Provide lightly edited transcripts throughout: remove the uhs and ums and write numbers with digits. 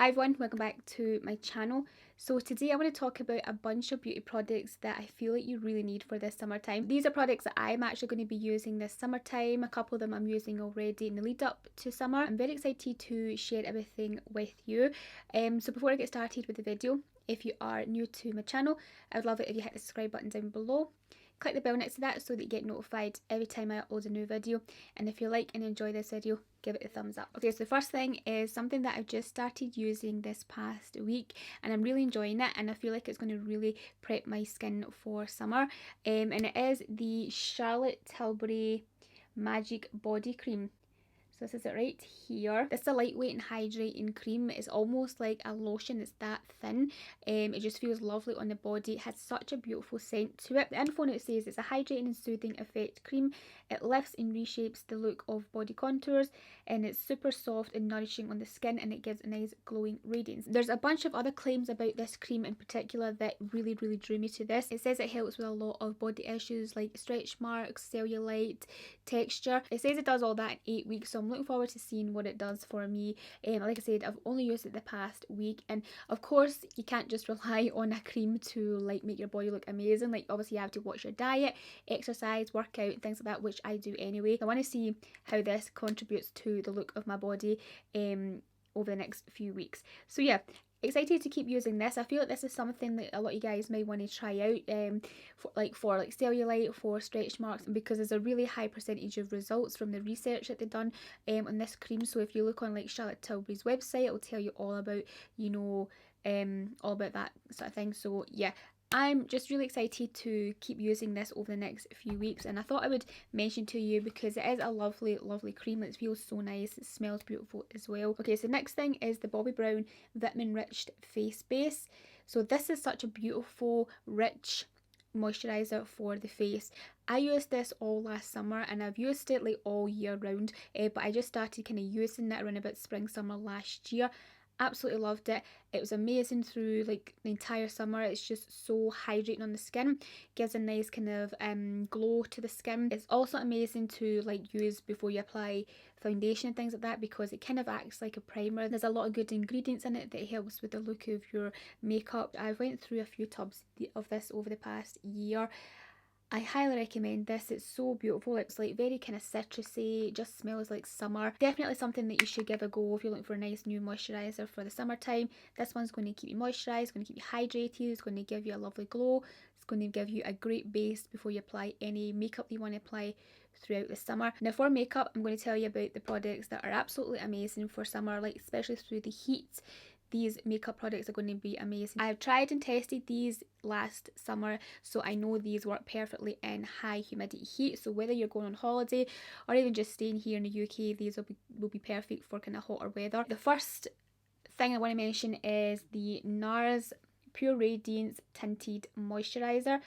Hi everyone, welcome back to my channel. So today I want to talk about a bunch of beauty products that I feel like you really need for this summertime. These are products that I'm actually going to be using this summertime. A couple of them I'm using already in the lead up to summer. I'm very excited to share everything with you. So before I get started with the video, if you are new to my channel, I would love it if you hit the subscribe button down below. Click the bell next to that so that you get notified every time I upload a new video. And if you like and enjoy this video, give it a thumbs up. Okay, so the first thing is something that I've just started using this past week and I'm really enjoying it, and I feel like it's going to really prep my skin for summer. And it is the Charlotte Tilbury Magic Body Cream. So this is it right here. This is a lightweight and hydrating cream. It's almost like a lotion. It's that thin. It just feels lovely on the body. It has such a beautiful scent to it. The info note says it's a hydrating and soothing effect cream. It lifts and reshapes the look of body contours, and it's super soft and nourishing on the skin, and it gives a nice glowing radiance. There's a bunch of other claims about this cream in particular that really drew me to this. It says it helps with a lot of body issues like stretch marks, cellulite, texture. It says it does all that in 8 weeks, so I'm looking forward to seeing what it does for me. Like I said, I've only used it the past week, and of course you can't just rely on a cream to like make your body look amazing. Like obviously you have to watch your diet, exercise, work out, things like that, which I do anyway. I want to see how this contributes to the look of my body over the next few weeks. So yeah, excited to keep using this. I feel like this is something that a lot of you guys might want to try out for cellulite, for stretch marks, because there's a really high percentage of results from the research that they've done on this cream. So if you look on like Charlotte Tilbury's website, it will tell you all about, you know, all about that sort of thing. So yeah, I'm just really excited to keep using this over the next few weeks, and I thought I would mention to you because it is a lovely cream. It feels so nice, it smells beautiful as well. Okay, so next thing is the Bobbi Brown Vitamin Rich Face Base. So this is such a beautiful, rich moisturizer for the face. I used this all last summer and I've used it like all year round, but I just started kind of using it around about spring summer last year. Absolutely loved it. It was amazing through like the entire summer. It's just so hydrating on the skin, gives a nice kind of glow to the skin. It's also amazing to like use before you apply foundation and things like that, because it kind of acts like a primer. There's a lot of good ingredients in it that helps with the look of your makeup. I've went through a few tubs of this over the past year. I highly recommend this. It's so beautiful. It's like very kind of citrusy, just smells like summer. Definitely something that you should give a go if you're looking for a nice new moisturiser for the summertime. This one's going to keep you moisturised, going to keep you hydrated, it's going to give you a lovely glow, it's going to give you a great base before you apply any makeup that you want to apply throughout the summer. Now for makeup, I'm going to tell you about the products that are absolutely amazing for summer, like especially through the heat. These makeup products are going to be amazing. I've tried and tested these last summer, so I know these work perfectly in high humidity heat. So whether you're going on holiday or even just staying here in the UK, these will be perfect for kind of hotter weather. The first thing I want to mention is the NARS Pure Radiance Tinted Moisturiser.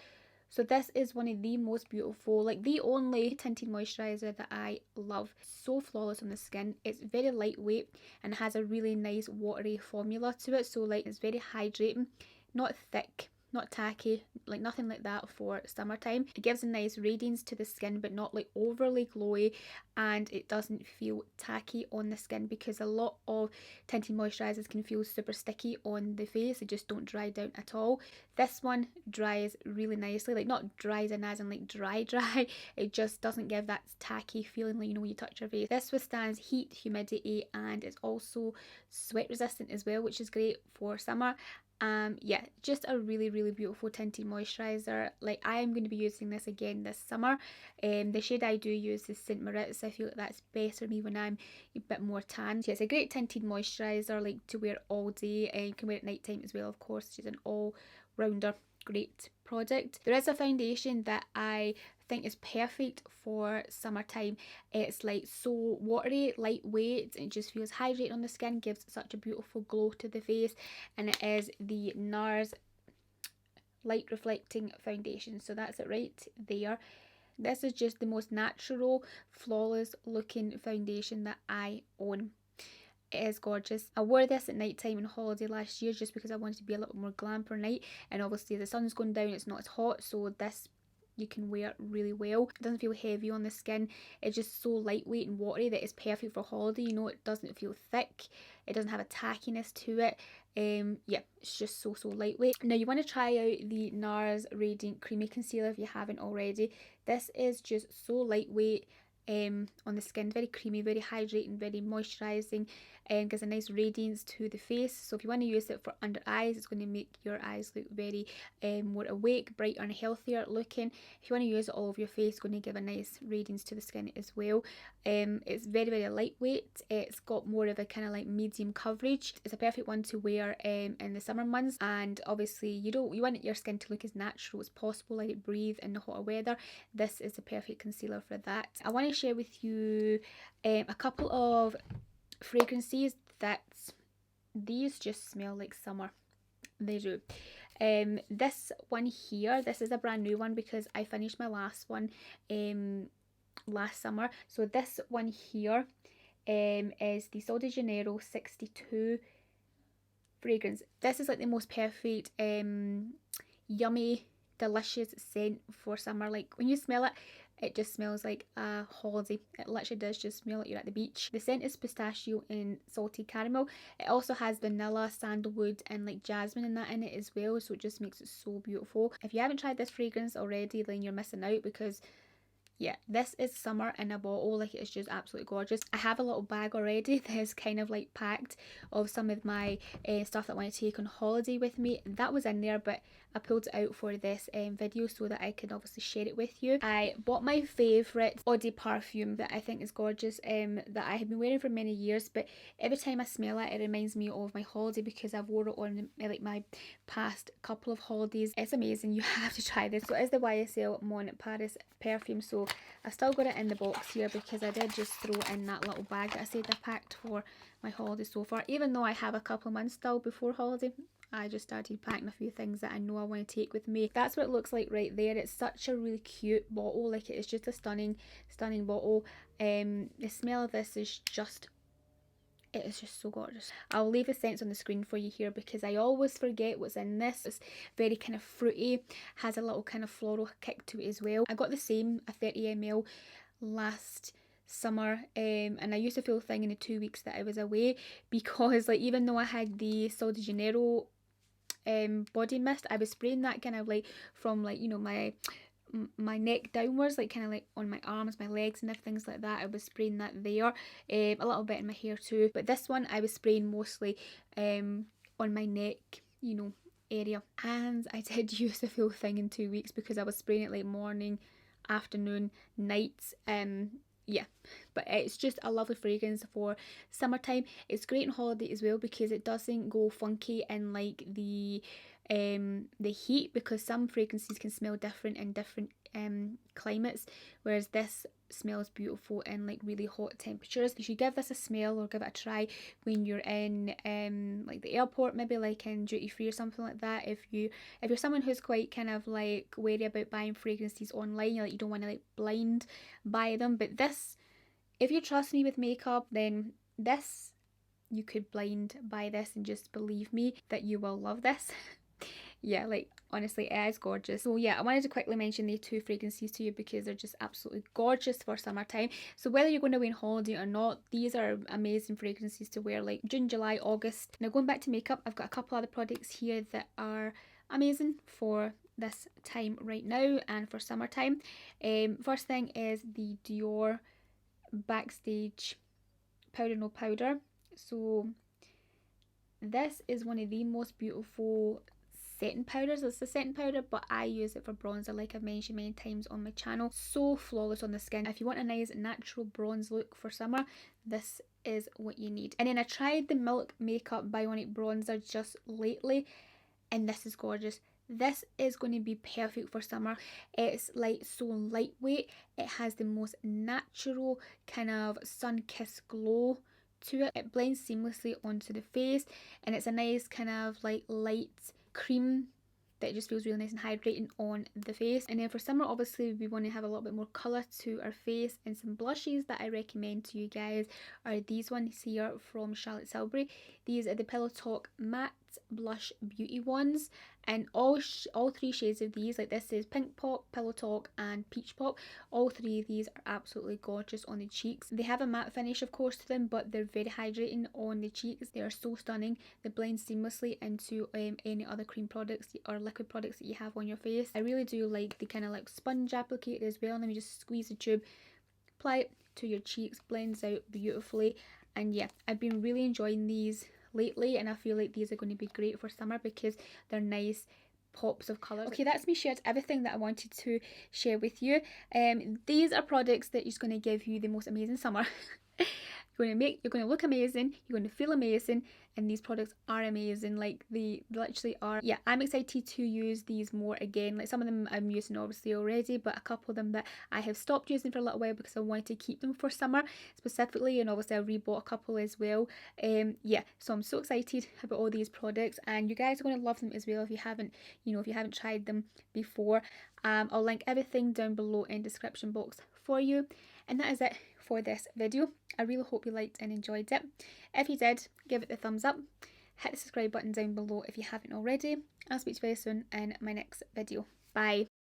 So this is one of the most beautiful, like the only tinted moisturiser that I love. So flawless on the skin. It's very lightweight and has a really nice watery formula to it. So like it's very hydrating, not thick, not tacky, like nothing like that for summertime. It gives a nice radiance to the skin, but not like overly glowy, and it doesn't feel tacky on the skin, because a lot of tinted moisturisers can feel super sticky on the face. They just don't dry down at all. This one dries really nicely, like not dries in as in like dry, it just doesn't give that tacky feeling like, you know, when you touch your face. This withstands heat, humidity, and it's also sweat resistant as well, which is great for summer. Yeah, just a really beautiful tinted moisturiser. Like I am going to be using this again this summer. The shade I do use is St. Moritz. I feel like that's best for me when I'm a bit more tan. So it's a great tinted moisturiser, like to wear all day, and you can wear it at night time as well, of course. She's an all-rounder great product. There is a foundation that I think is perfect for summertime. It's like so watery, lightweight, it just feels hydrating on the skin, gives such a beautiful glow to the face, and it is the NARS Light Reflecting Foundation. So that's it right there. This is just the most natural, flawless looking foundation that I own. It is gorgeous. I wore this at night time on holiday last year just because I wanted to be a little more glam per night, and obviously the sun's going down, it's not as hot, so this you can wear really well. It doesn't feel heavy on the skin. It's just so lightweight and watery that it's perfect for holiday. You know, it doesn't feel thick. It doesn't have a tackiness to it. Yeah, it's just so lightweight. Now you want to try out the NARS Radiant Creamy Concealer if you haven't already. This is just so lightweight on the skin, very creamy, very hydrating, very moisturising, gives a nice radiance to the face. So if you want to use it for under eyes, it's going to make your eyes look very more awake, brighter and healthier looking. If you want to use it all over your face, it's going to give a nice radiance to the skin as well. It's very lightweight. It's got more of a kind of like medium coverage. It's a perfect one to wear in the summer months, and obviously you want your skin to look as natural as possible, let it breathe in the hotter weather. This is the perfect concealer for that. I want to share with you a couple of fragrances that these just smell like summer. They do. This one here, this is a brand new one because I finished my last one last summer. So this one here is the Sol de Janeiro 62 fragrance. This is like the most perfect yummy delicious scent for summer. Like when you smell it, it just smells like a holiday. It literally does just smell like you're at the beach. The scent is pistachio and salted caramel. It also has vanilla, sandalwood and like jasmine and that in it as well, so it just makes it so beautiful. If you haven't tried this fragrance already, then you're missing out, because yeah, this is summer in a bottle. Like, it's just absolutely gorgeous. I have a little bag already that is kind of like packed of some of my stuff that I want to take on holiday with me. That was in there, but I pulled it out for this video so that I could obviously share it with you. I bought my favourite Eau de Parfum that I think is gorgeous, that I have been wearing for many years, but every time I smell it, it reminds me of my holiday because I've wore it on like my past couple of holidays. It's amazing. You have to try this. So it is the YSL Mon Paris perfume. So I still got it in the box here because I did just throw in that little bag that I said I packed for my holiday so far. Even though I have a couple of months still before holiday, I just started packing a few things that I know I want to take with me. That's what it looks like right there. It's such a really cute bottle. Like, it is just a stunning bottle. The smell of this is just, it is just so gorgeous. I'll leave the scents on the screen for you here because I always forget what's in this. It's very kind of fruity, has a little kind of floral kick to it as well. I got the same, a 30 ml last summer, and I used the full thing in the 2 weeks that I was away, because like, even though I had the Sol de Janeiro body mist, I was spraying that kind of like from like, you know, my neck downwards, like kind of like on my arms, my legs and things like that. I was spraying that there, a little bit in my hair too, but this one I was spraying mostly on my neck, you know, area. And I did use the full thing in 2 weeks because I was spraying it like morning, afternoon, night. Yeah, but it's just a lovely fragrance for summertime. It's great on holiday as well because it doesn't go funky in like the heat, because some fragrances can smell different in different climates, whereas this smells beautiful in like really hot temperatures. You should give this a smell or give it a try when you're in like the airport, maybe like in duty free or something like that. If you're someone who's quite kind of like wary about buying fragrances online, you don't want to like blind buy them, but this, if you trust me with makeup, then this, you could blind buy this and just believe me that you will love this. Yeah, like honestly, it is gorgeous. So yeah, I wanted to quickly mention these two fragrances to you because they're just absolutely gorgeous for summertime. So whether you're going away on holiday or not, these are amazing fragrances to wear like June, July, August. Now going back to makeup, I've got a couple other products here that are amazing for this time right now and for summertime. First thing is the Dior Backstage Powder No Powder. So this is one of the most beautiful setting powders. It's a setting powder, but I use it for bronzer, like I've mentioned many times on my channel. So flawless on the skin. If you want a nice natural bronze look for summer, this is what you need. And then I tried the Milk Makeup Bionic Bronzer just lately, and this is gorgeous. This is going to be perfect for summer. It's like so lightweight. It has the most natural kind of sun-kissed glow to it. It blends seamlessly onto the face, and it's a nice kind of like light cream that just feels really nice and hydrating on the face. And then for summer, obviously we want to have a little bit more colour to our face, and some blushes that I recommend to you guys are these ones here from Charlotte Tilbury. These are the Pillow Talk Matte Blush Beauty ones, and all 3 shades of these, like this is Pink Pop, Pillow Talk and Peach Pop. All 3 of these are absolutely gorgeous on the cheeks. They have a matte finish of course to them, but they're very hydrating on the cheeks. They are so stunning. They blend seamlessly into any other cream products or liquid products that you have on your face. I really do like the kind of like sponge applicator as well. Let me just squeeze the tube, apply it to your cheeks, blends out beautifully. And yeah, I've been really enjoying these lately, and I feel like these are going to be great for summer because they're nice pops of colours. Okay, that's me shared everything that I wanted to share with you. These are products that is going to give you the most amazing summer. You're going to look amazing, you're going to feel amazing, and these products are amazing. Like, they literally are. Yeah, I'm excited to use these more again. Like, some of them I'm using obviously already, but a couple of them that I have stopped using for a little while because I wanted to keep them for summer specifically, and obviously I rebought a couple as well. Yeah, so I'm so excited about all these products, and you guys are going to love them as well if you haven't tried them before. I'll link everything down below in the description box for you. And that is it for this video. I really hope you liked and enjoyed it. If you did, give it the thumbs up. Hit the subscribe button down below if you haven't already. I'll speak to you very soon in my next video. Bye.